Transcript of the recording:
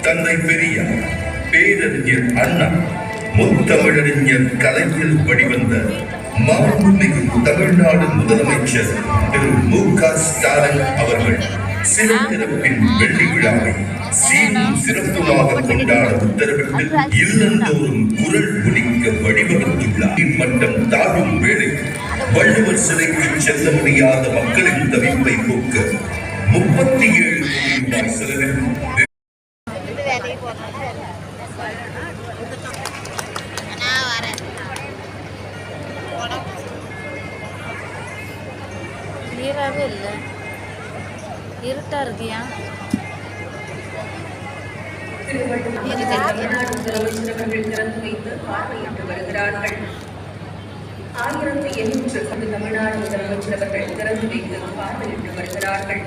தந்தை பெரியார், பேரறிஞர் அண்ணா, முத்தமிழறிஞர் கலைஞர் வழிவந்த மாண்புமிகு தமிழ்நாடு முதலமைச்சர் திரு மு.க. ஸ்டாலின் அவர்கள் சிறப்பிறப்பின் வெள்ளி விழாவை சீரும் சிறப்புமாக கொண்டாட உத்தரவிட்டு இல்லந்தோறும் குரல் ஒலிக்க வழிவகுத்துள்ளார். மட்டம் தாழும் வேளை வள்ளுவர் சிலைக்கு செல்ல முடியாத மக்களின் தவிப்பை போக்க 37 கோடி ரூபாய் செலவில் கிளியராகவே இல்லை, இருட்டா இருக்கியா? தமிழ்நாடு முதலமைச்சர்கள் திறந்து வைத்து பார்வையிட்டு வருகிறார்கள். 1800 தமிழ்நாடு முதலமைச்சர்கள் திறந்து வைத்து பார்வையிட்டு வருகிறார்கள்.